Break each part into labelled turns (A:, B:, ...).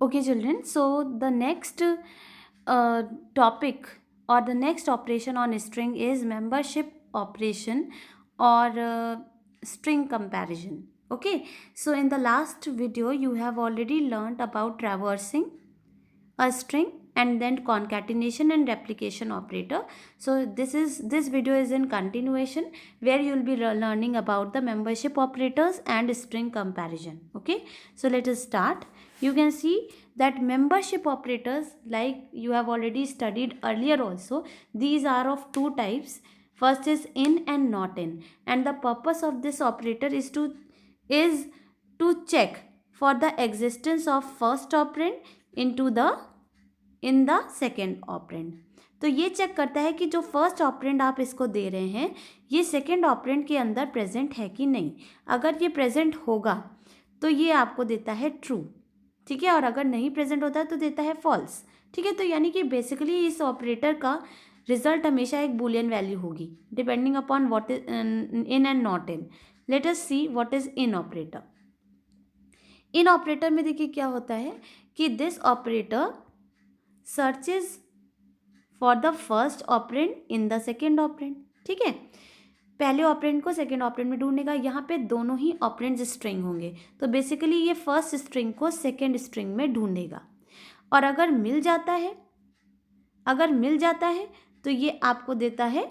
A: Okay, children. So the next topic or the next operation on string is membership operation or string comparison. Okay. So in the last video, you have already learned about traversing a string and then concatenation and replication operator. So this video is in continuation where you will be learning about the membership operators and string comparison. Okay, so let us start. You can see that membership operators, like you have already studied earlier also, these are of two types. First is in and not in, and the purpose of this operator is to check for the existence of first operand into the in the second operand. तो ये check करता है कि जो first operand आप इसको दे रहे हैं ये सेकेंड ऑपरेंड के अंदर प्रेजेंट है कि नहीं। अगर ये प्रेजेंट होगा तो ये आपको देता है ट्रू, ठीक है, और अगर नहीं प्रेजेंट होता है तो देता है फॉल्स। ठीक है, तो यानी कि बेसिकली इस ऑपरेटर का रिजल्ट हमेशा एक बुलियन वैल्यू होगी depending upon what is in and not in. Let us see what is in operator. In operator में देखिए क्या होता है कि this operator searches for the first operand in the second operand. ठीक है, पहले ऑपरेंड को सेकेंड ऑपरेंड में ढूंढेगा। यहाँ पे दोनों ही ऑपरेंड स्ट्रिंग होंगे तो बेसिकली ये फर्स्ट स्ट्रिंग को सेकेंड स्ट्रिंग में ढूंढेगा, और अगर मिल जाता है तो ये आपको देता है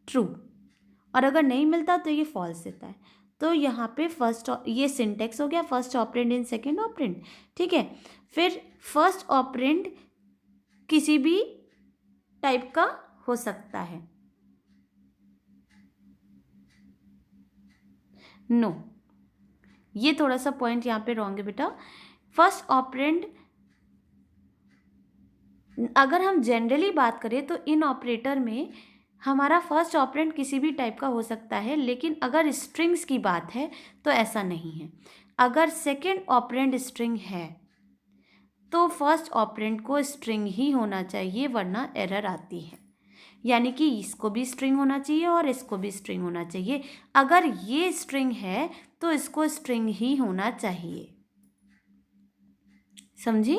A: ट्रू, और अगर नहीं मिलता तो ये फॉल्स देता है। तो यहाँ पे फर्स्ट, ये सिंटेक्स हो गया, first operand in second operand. ठीक है, फिर फर्स्ट ऑपरेंड किसी भी टाइप का हो सकता है। नो, ये थोड़ा सा पॉइंट यहाँ पे रॉन्ग है बेटा। फर्स्ट ऑपरेंड, अगर हम जनरली बात करें तो इन ऑपरेटर में हमारा फर्स्ट ऑपरेंड किसी भी टाइप का हो सकता है, लेकिन अगर स्ट्रिंग्स की बात है तो ऐसा नहीं है। अगर सेकेंड ऑपरेंड स्ट्रिंग है तो फर्स्ट ऑपरेंड को स्ट्रिंग ही होना चाहिए, वरना एरर आती है। यानी कि इसको भी स्ट्रिंग होना चाहिए और इसको भी स्ट्रिंग होना चाहिए। अगर ये स्ट्रिंग है तो इसको स्ट्रिंग ही होना चाहिए। समझी?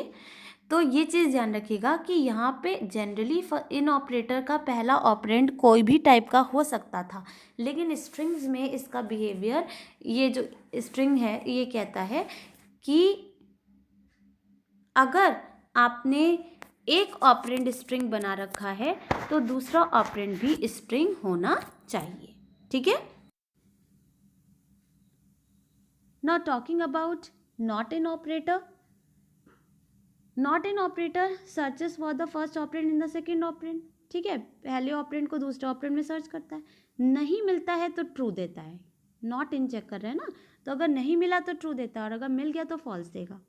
A: तो ये चीज़ ध्यान रखिएगा कि यहाँ पे जनरली इन ऑपरेटर का पहला ऑपरेंड कोई भी टाइप का हो सकता था, लेकिन स्ट्रिंग्स में इसका बिहेवियर, ये जो स्ट्रिंग है ये कहता है कि अगर आपने एक ऑपरेंड स्ट्रिंग बना रखा है तो दूसरा ऑपरेंड भी स्ट्रिंग होना चाहिए। ठीक है, now talking about not in operator. Not in operator searches for the first operand in the second operand. ठीक है, पहले ऑपरेंड को दूसरे ऑपरेंड में सर्च करता है, नहीं मिलता है तो ट्रू देता है। नॉट इन चेक कर रहे हैं ना, तो अगर नहीं मिला तो ट्रू देता है और अगर मिल गया तो फॉल्स देगा।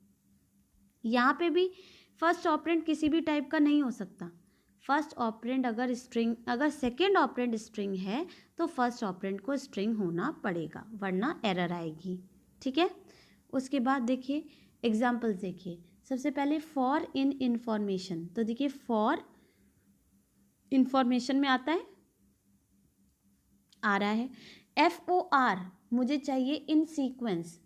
A: यहाँ पे भी फर्स्ट ऑपरेंड किसी भी टाइप का नहीं हो सकता। फर्स्ट ऑपरेंड अगर सेकेंड ऑपरेंड स्ट्रिंग है तो फर्स्ट ऑपरेंड को स्ट्रिंग होना पड़ेगा, वरना एरर आएगी। ठीक है, उसके बाद देखिए एग्जाम्पल्स देखिए। सबसे पहले फॉर इन इंफॉर्मेशन, तो देखिए फॉर इंफॉर्मेशन में आता है, आ रहा है FOR, मुझे चाहिए इन सीक्वेंस।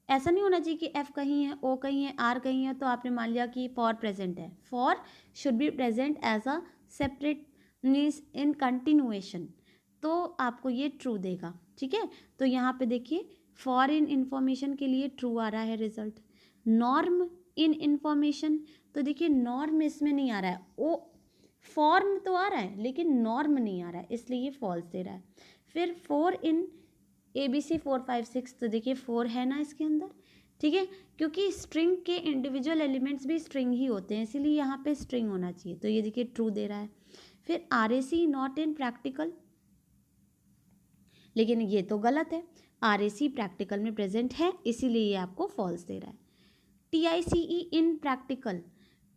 A: ऐसा नहीं होना चाहिए कि F कहीं है, O कहीं है, R कहीं है तो आपने मान लिया कि फॉर प्रेजेंट है। For should be present as a separate means in continuation, तो आपको ये ट्रू देगा। ठीक है, तो यहाँ पे देखिए फॉर इन इंफॉर्मेशन के लिए ट्रू आ रहा है रिजल्ट। नॉर्म इन इंफॉर्मेशन, तो देखिए नॉर्म इसमें नहीं आ रहा है, ओ फॉर्म तो आ रहा है लेकिन नॉर्म नहीं आ रहा है, इसलिए ये फॉल्स दे रहा है। फिर फोर इन ABC 4 5 6, तो देखिए 4 है ना इसके अंदर। ठीक है, क्योंकि स्ट्रिंग के इंडिविजुअल एलिमेंट्स भी स्ट्रिंग ही होते हैं, इसीलिए यहाँ पे स्ट्रिंग होना चाहिए, तो ये देखिए ट्रू दे रहा है। फिर RAC नॉट इन प्रैक्टिकल, लेकिन ये तो गलत है, RAC प्रैक्टिकल में प्रेजेंट है इसीलिए ये आपको फॉल्स दे रहा है। TICE इन प्रैक्टिकल,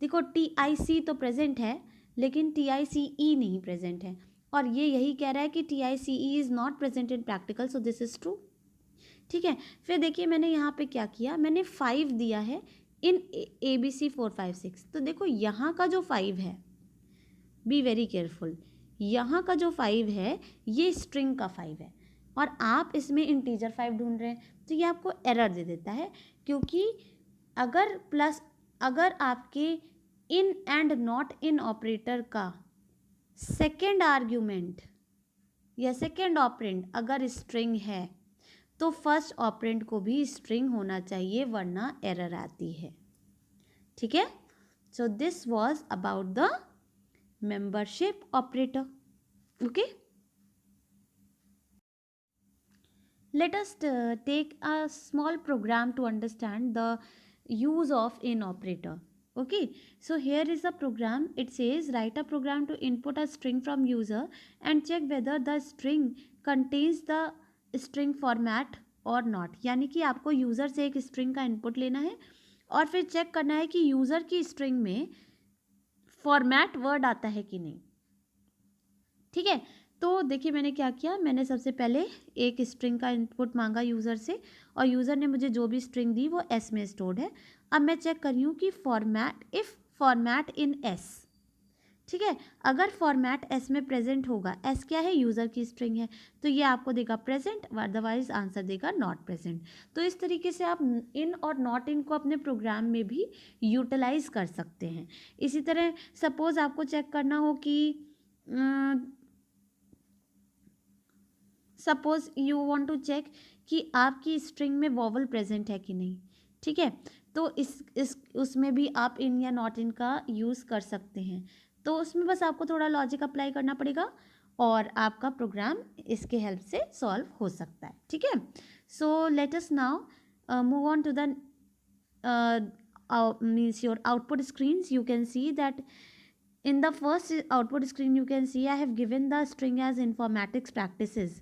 A: देखो TIC तो प्रेजेंट है लेकिन TICE नहीं प्रेजेंट है, और ये यही कह रहा है कि TICE is not present in practical, so this is true. ठीक है, फिर देखिए मैंने यहाँ पे क्या किया, मैंने 5 दिया है इन ABC 4 5 6, तो देखो यहाँ का जो 5 है, बी वेरी केयरफुल, यहाँ का जो 5 है ये स्ट्रिंग का 5 है, और आप इसमें इंटीजर 5 ढूंढ रहे हैं, तो ये आपको एरर दे देता है, क्योंकि अगर आपके in and not in operator का सेकेंड आर्ग्यूमेंट या सेकेंड ऑपरेंड अगर स्ट्रिंग है तो फर्स्ट ऑपरेंड को भी स्ट्रिंग होना चाहिए, वरना एरर आती है। ठीक है, so this was about the membership operator. Okay, let us take a small program to understand the use of in operator. Okay, so here is a program. It says write a program to input a string from user and check whether the string contains the string format or not. यानी कि आपको user से एक string का input लेना है और फिर चेक करना है कि यूज़र की स्ट्रिंग में फॉर्मेट वर्ड आता है कि नहीं। ठीक है, तो देखिए मैंने क्या किया, मैंने सबसे पहले एक स्ट्रिंग का इनपुट मांगा यूज़र से और यूज़र ने मुझे जो भी स्ट्रिंग दी वो एस में स्टोर्ड है। अब मैं चेक कर रही हूँ कि फॉर्मेट इन एस, ठीक है, अगर फॉर्मेट एस में प्रेजेंट होगा, एस क्या है, यूज़र की स्ट्रिंग है, तो ये आपको देगा प्रेजेंट, अदरवाइज आंसर देगा नॉट प्रेजेंट। तो इस तरीके से आप इन और नॉट इन को अपने प्रोग्राम में भी यूटिलाइज कर सकते हैं। इसी तरह सपोज आपको चेक करना हो कि suppose you want to check कि आपकी स्ट्रिंग में वॉवल प्रेजेंट है कि नहीं। ठीक है, तो इस उसमें भी आप इन या नॉट इन का यूज़ कर सकते हैं। तो उसमें बस आपको थोड़ा लॉजिक अप्लाई करना पड़ेगा और आपका प्रोग्राम इसके हेल्प से सॉल्व हो सकता है। ठीक है, so let us now move on to the means your output screens. You can see that in the first output screen you can see I have given the string as informatics practices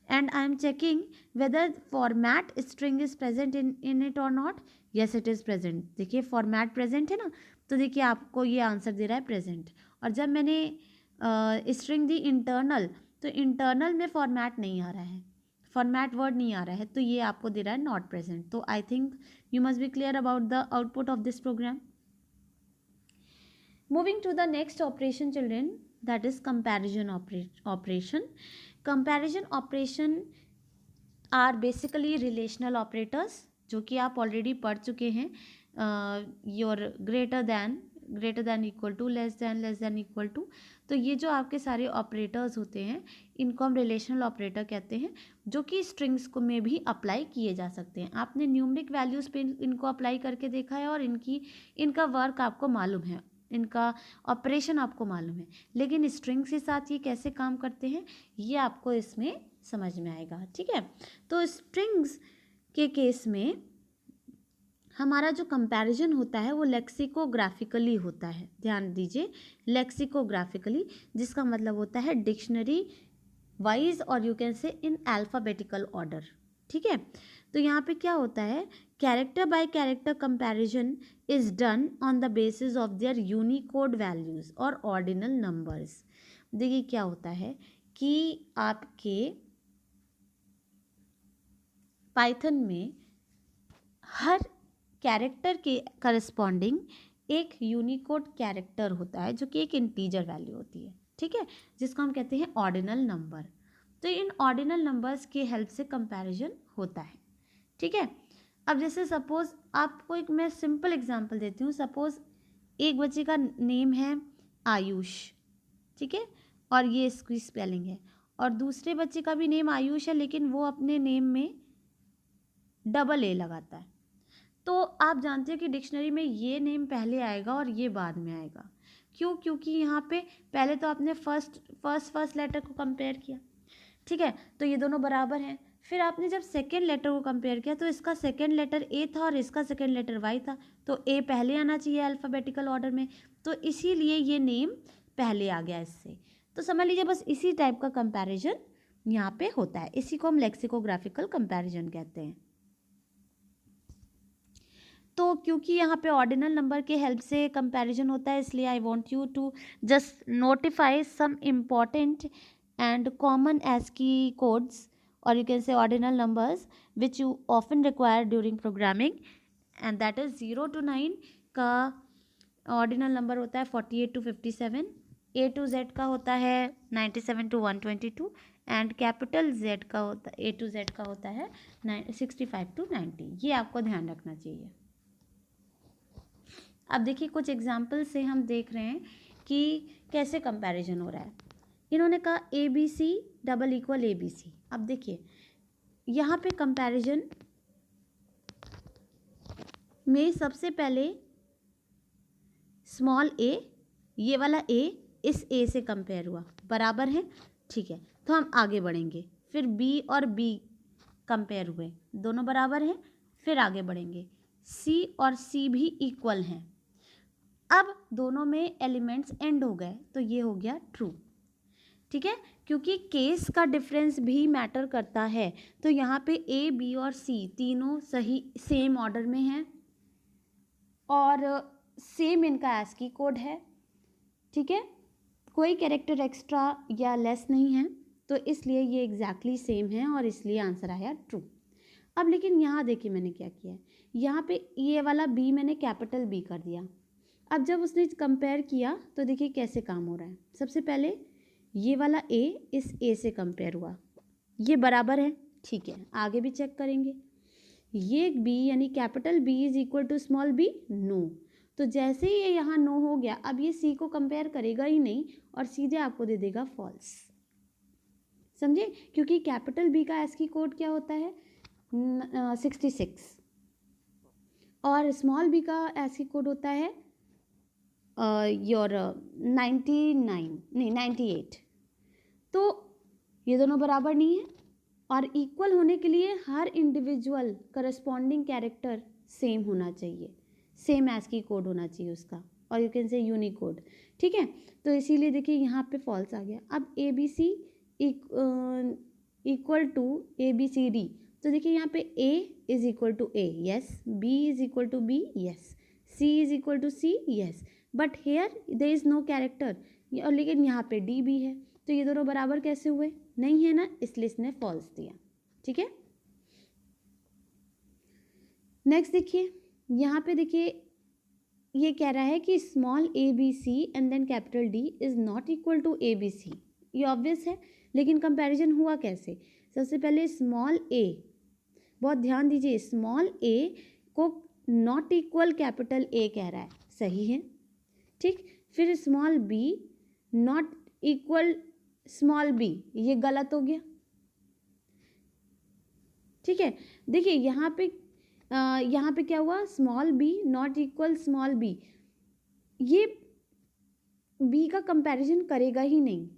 A: and I am checking whether format string is present in it or not. Yes, it is present. देखिए format present है ना, तो देखिए आपको ये answer दे रहा है present। और जब मैंने string दी internal, तो internal में format नहीं आ रहा है, format word नहीं आ रहा है, तो ये आपको दे रहा है not present। तो I think you must be clear about the output of this program. Moving to the next operation, children, that is comparison operation. Comparison operation are basically relational operators, जो कि आप ऑलरेडी पढ़ चुके हैं, your greater than equal to, less than equal to. तो ये जो आपके सारे ऑपरेटर्स होते हैं इनको हम रिलेशनल ऑपरेटर कहते हैं, जो कि स्ट्रिंग्स को में भी अप्लाई किए जा सकते हैं। आपने न्यूमरिक वैल्यूज़ पे इनको अप्लाई करके देखा है और इनका वर्क आपको मालूम है, इनका ऑपरेशन आपको मालूम है, लेकिन स्ट्रिंग्स के साथ ये कैसे काम करते हैं ये आपको इसमें समझ में आएगा। ठीक है, तो स्ट्रिंग्स के केस में हमारा जो कंपैरिजन होता है वो लेक्सिकोग्राफिकली होता है। ध्यान दीजिए, लेक्सिकोग्राफिकली, जिसका मतलब होता है डिक्शनरी वाइज और यू कैन से इन अल्फ़ाबेटिकल ऑर्डर। ठीक है, तो यहाँ पे क्या होता है, character bye character comparison is done on the basis of their Unicode values और ऑर्डिनल नंबर्स। देखिए क्या होता है कि आपके पाइथन में हर कैरेक्टर के करस्पॉन्डिंग एक यूनिकोड कैरेक्टर होता है जो कि एक इंटीजर वैल्यू होती है। ठीक है, जिसको हम कहते हैं ऑर्डिनल नंबर। तो इन ऑर्डिनल नंबर्स की हेल्प से कंपैरिजन होता है। ठीक है, अब जैसे सपोज आपको एक मैं सिंपल एग्जांपल देती हूँ। सपोज एक बच्चे का नेम है आयुष, ठीक है, और ये इसकी स्पेलिंग है, और दूसरे बच्चे का भी नेम आयुष है लेकिन वो अपने नेम में डबल ए लगाता है। तो आप जानते हो कि डिक्शनरी में ये नेम पहले आएगा और ये बाद में आएगा। क्यों? क्योंकि यहाँ पे पहले तो आपने फर्स्ट लेटर को कंपेयर किया। ठीक है, तो ये दोनों बराबर हैं। फिर आपने जब सेकेंड लेटर को कंपेयर किया तो इसका सेकेंड लेटर ए था और इसका सेकेंड लेटर वाई था, तो ए पहले आना चाहिए अल्फ़ाबेटिकल ऑर्डर में, तो इसीलिए ये नेम पहले आ गया इससे। तो समझ लीजिए बस इसी टाइप का कंपैरिजन यहाँ पे होता है। इसी को हम लेक्सिकोग्राफिकल कंपैरिजन कहते हैं। तो क्योंकि यहाँ पे ऑर्डिनल नंबर के हेल्प से कंपैरिजन होता है, इसलिए I want you to just notify some important and common ASCII codes और you can say ordinal numbers which you often require during programming, and that is 0 to 9 का ordinal number होता है 48 to 57, A to Z का होता है 97 to 122 and capital Z का होता A to Z का होता है 65 to 90। ये आपको ध्यान रखना चाहिए। अब देखिए कुछ एग्जाम्पल से हम देख रहे हैं कि कैसे कंपैरिजन हो रहा है। इन्होंने कहा ABC डबल इक्वल ABC। अब देखिए यहाँ पे कंपैरिजन में सबसे पहले स्मॉल a, ये वाला a इस a से कंपेयर हुआ, बराबर है, ठीक है, तो हम आगे बढ़ेंगे। फिर b और b कंपेयर हुए, दोनों बराबर हैं, फिर आगे बढ़ेंगे। c और c भी इक्वल हैं। अब दोनों में एलिमेंट्स एंड हो गए, तो ये हो गया ट्रू, ठीक है, क्योंकि केस का डिफरेंस भी मैटर करता है। तो यहाँ पे a, b और c तीनों सही सेम ऑर्डर में हैं और सेम इनका ASCII कोड है, ठीक है, कोई कैरेक्टर एक्स्ट्रा या लेस नहीं है, तो इसलिए ये एग्जैक्टली सेम है और इसलिए आंसर आया ट्रू। अब लेकिन यहाँ देखिए मैंने क्या किया है, यहाँ पे ये वाला b मैंने कैपिटल B कर दिया। अब जब उसने कंपेयर किया तो देखिए कैसे काम हो रहा है। सबसे पहले ये वाला a इस a से कंपेयर हुआ, ये बराबर है, ठीक है, आगे भी चेक करेंगे। ये b यानी capital B is equal to small b, no, तो जैसे ही ये यहाँ नो हो गया, अब ये c को कंपेयर करेगा ही नहीं और सीधे आपको दे देगा फॉल्स, समझे, क्योंकि कैपिटल B का ASCII कोड क्या होता है 66 और स्मॉल b का ASCII कोड होता है योर 98। तो ये दोनों बराबर नहीं है और इक्वल होने के लिए हर इंडिविजुअल करस्पॉन्डिंग कैरेक्टर सेम होना चाहिए, सेम ASCII कोड होना चाहिए उसका, और यू कैन से यूनिकोड, ठीक है, तो इसीलिए देखिए यहाँ पे फॉल्स आ गया। अब ABC इक्वल टू ABCD, तो देखिए यहाँ पे A is equal to A, yes, B is equal to B, yes, C is equal to C, yes, but here there is no character, और लेकिन यहाँ पे D भी है, तो ये दोनों बराबर कैसे हुए, नहीं है ना, इसलिए इसने फॉल्स दिया, ठीक है। नेक्स्ट देखिए यहाँ पे देखिए ये कह रहा है कि small ABC and then capital D is not equal to ABC, ये ऑब्वियस है, लेकिन कंपैरिजन हुआ कैसे। सबसे पहले स्मॉल a, बहुत ध्यान दीजिए, स्मॉल a को नॉट इक्वल कैपिटल A कह रहा है, सही है, ठीक, फिर small b not equal small b, ये गलत हो गया, ठीक है। देखिए यहाँ पे क्या हुआ, small b not equal small b, ये b का कंपैरिजन करेगा ही नहीं।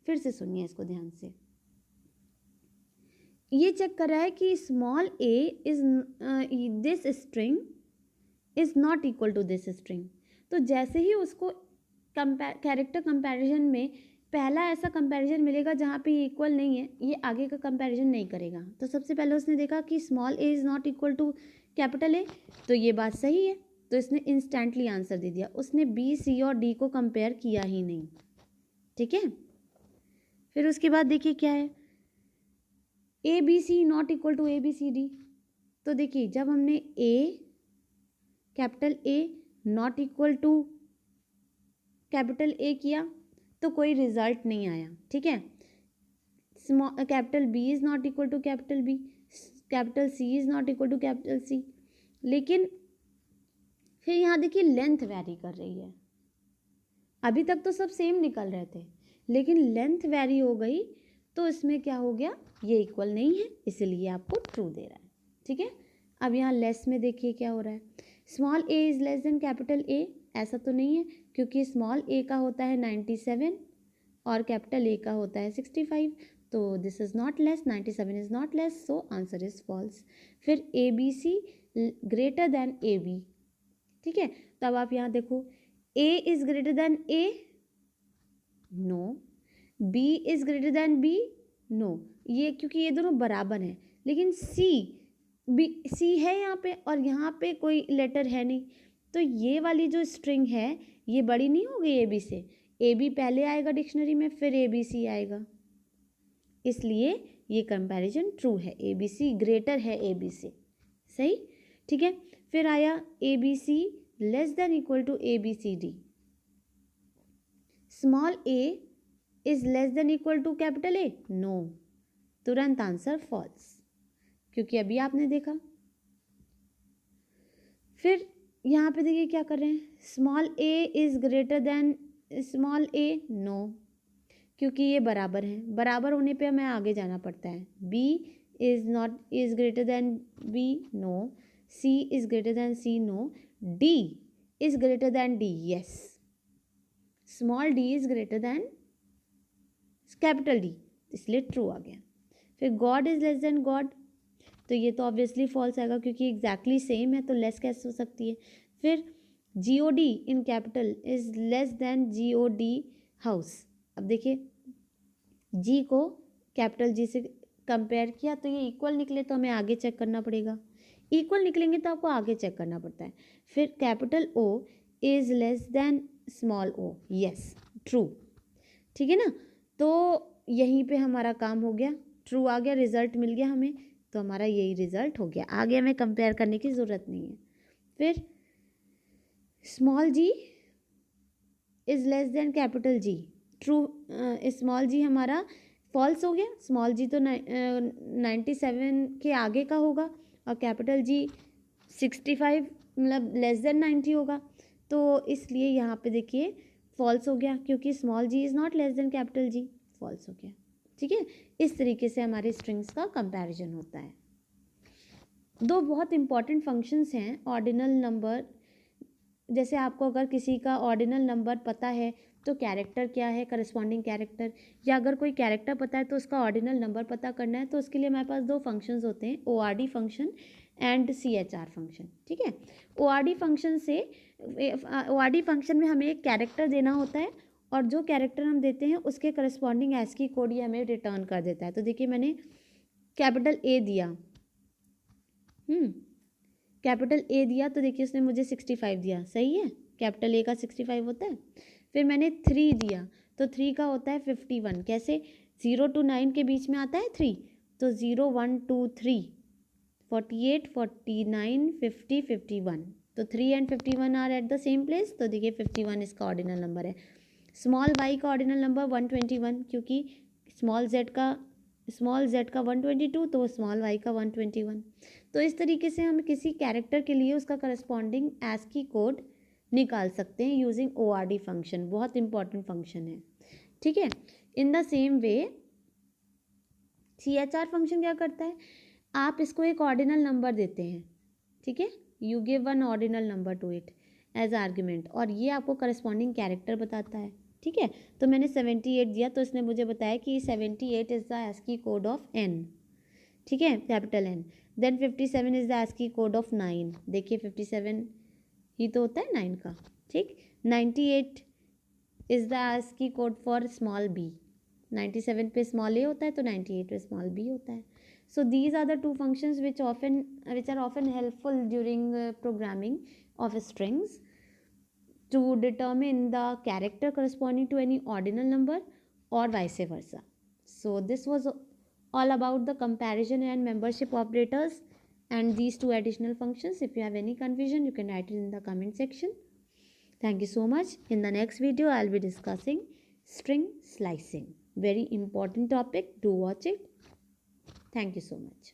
A: फिर से सुनिए इसको ध्यान से, ये चेक कर रहा है कि small a is this string is not equal to this string, तो जैसे ही उसको कैरेक्टर कंपैरिजन में पहला ऐसा कंपैरिजन मिलेगा जहाँ पे इक्वल नहीं है, ये आगे का कंपैरिजन नहीं करेगा। तो सबसे पहले उसने देखा कि small a is not equal to capital A, तो ये बात सही है, तो इसने इंस्टेंटली आंसर दे दिया, उसने B, C और D को कंपेयर किया ही नहीं, ठीक है। फिर उसके बाद देखिए क्या है, ABC not equal to ABCD, तो देखिए जब हमने capital A not equal to capital A किया तो कोई रिजल्ट नहीं आया, ठीक है। Capital B is not equal to capital B, capital C is not equal to capital C, लेकिन फिर यहाँ देखिए लेंथ वैरी कर रही है। अभी तक तो सब सेम निकल रहे थे, लेकिन लेंथ वैरी हो गई, तो इसमें क्या हो गया, ये इक्वल नहीं है, इसीलिए आपको ट्रू दे रहा है, ठीक है। अब यहाँ लेस में देखिए क्या हो रहा है, small a is less than capital A, ऐसा तो नहीं है, क्योंकि स्मॉल a का होता है 97 और कैपिटल A का होता है 65, तो this is not less, 97 is not less, so answer is false. फिर ABC ग्रेटर देन AB, ठीक है, तो अब आप यहाँ देखो, A is greater than A, no, B is greater than B, no, ये क्योंकि ये दोनों बराबर हैं, लेकिन C है यहाँ पे और यहाँ पे कोई लेटर है नहीं, तो ये वाली जो स्ट्रिंग है ये बड़ी नहीं हो गई AB से, AB पहले आएगा डिक्शनरी में, फिर ABC आएगा, इसलिए ये कंपैरिजन ट्रू है, ABC ग्रेटर है AB से, सही, ठीक है। फिर आया ABC less than equal to ABCD, small a is less than equal to capital A? No, तुरंत आंसर फॉल्स, क्योंकि अभी आपने देखा। फिर यहाँ पे देखिए क्या कर रहे हैं, small A is greater than small A? No, क्योंकि ये बराबर हैं, बराबर होने पे हमें आगे जाना पड़ता है। B is greater than B? No. C is greater than C? No. D is greater than D? Yes. Small D is greater than capital D, इसलिए ट्रू आ गया। फिर god is less than god, तो ये तो obviously false आएगा, क्योंकि exactly same है, तो लेस कैसे हो सकती है। फिर GOD in capital is less then GOD house. अब देखिए जी को कैपिटल जी से कंपेयर किया तो ये इक्वल निकले, तो हमें आगे चेक करना पड़ेगा। इक्वल निकलेंगे तो आपको आगे चेक करना पड़ता है। फिर capital O is less then small o, yes true, ठीक है ना। तो यहीं पे हमारा काम हो गया, ट्रू आ गया, रिजल्ट मिल गया हमें, तो हमारा यही रिजल्ट हो गया, आगे हमें कंपेयर करने की ज़रूरत नहीं है। फिर small g is less than capital G, true, small g हमारा फॉल्स हो गया, स्मॉल g तो 97 के आगे का होगा, और कैपिटल G 65 मतलब लेस देन 90 होगा, तो इसलिए यहाँ पे देखिए फॉल्स हो गया, क्योंकि small g is not less than capital G, false हो गया, ठीक है। इस तरीके से हमारे स्ट्रिंग्स का कंपैरिजन होता है। दो बहुत इंपॉर्टेंट फंक्शंस हैं ऑर्डिनल नंबर, जैसे आपको अगर किसी का ऑर्डिनल नंबर पता है तो कैरेक्टर क्या है, करस्पॉन्डिंग कैरेक्टर, या अगर कोई कैरेक्टर पता है तो उसका ऑर्डिनल नंबर पता करना है, तो उसके लिए हमारे पास दो फंक्शंस होते हैं, ORD function and CHR function, ठीक है। ORD फंक्शन में हमें एक कैरेक्टर देना होता है, और जो कैरेक्टर हम देते हैं उसके करस्पॉन्डिंग ASCII कोड ये हमें रिटर्न कर देता है। तो देखिए मैंने कैपिटल A दिया, कैपिटल A दिया, तो देखिए उसने मुझे 65 दिया, सही है, कैपिटल A का 65 होता है। फिर मैंने 3 दिया, तो 3 का होता है 51, कैसे, 0 to 9 के बीच में आता है 3, तो 0 1 2 3 48 49 50 51, तो 3 and 51 are at the same place, तो देखिए 51 इसका ऑर्डिनल नंबर है। स्मॉल y का ऑर्डिनल नंबर 121, क्योंकि स्मॉल z का 122, तो स्मॉल y का 121। तो इस तरीके से हम किसी कैरेक्टर के लिए उसका करस्पॉन्डिंग ASCII कोड निकाल सकते हैं यूजिंग ORD फंक्शन, बहुत इंपॉर्टेंट फंक्शन है, ठीक है। In the same way CHR function क्या करता है, आप इसको एक ऑर्डिनल नंबर देते हैं, ठीक है, you give one ordinal number to it as argument, और ये आपको करस्पॉन्डिंग कैरेक्टर बताता है, ठीक है। तो मैंने 78 दिया, तो इसने मुझे बताया कि 78 is the ASCII code of n, ठीक है, capital N। Then 57 is the ASCII code of 9, देखिए 57 ही तो होता है 9 का, ठीक। 98 is the ASCII code for small b, 97 पे स्मॉल a होता है, तो 98 पे स्मॉल b होता है। So these are the two functions which are often helpful during programming of strings to determine the character corresponding to any ordinal number or vice versa. So this was all about the comparison and membership operators and these two additional functions. If you have any confusion, you can write it in the comment section. Thank you so much. In the next video, I'll be discussing string slicing. Very important topic. Do watch it. Thank you so much.